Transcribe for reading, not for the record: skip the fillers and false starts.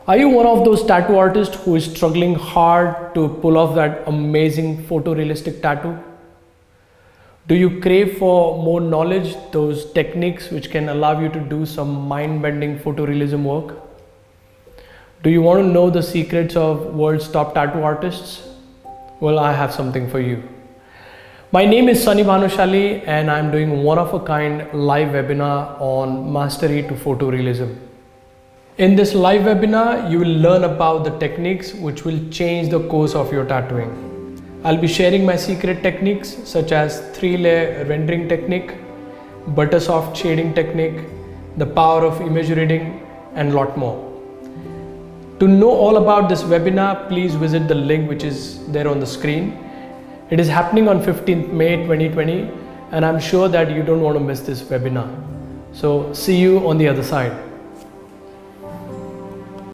Are you one of those tattoo artists who is struggling hard to pull off that amazing photorealistic tattoo? Do you crave for more knowledge, those techniques which can allow you to do some mind-bending photorealism work? Do you want to know the secrets of world's top tattoo artists? Well, I have something for you. My name is Sunny Bhanushali and I'm doing one-of-a-kind live webinar on Mastery to Photorealism. In this live webinar, you will learn about the techniques which will change the course of your tattooing. I'll be sharing my secret techniques such as 3-layer rendering technique, Buttersoft shading technique, the power of image reading, and a lot more. To know all about this webinar, please visit the link which is there on the screen. It is happening on 15th May 2020 and I'm sure that you don't want to miss this webinar. So see you on the other side.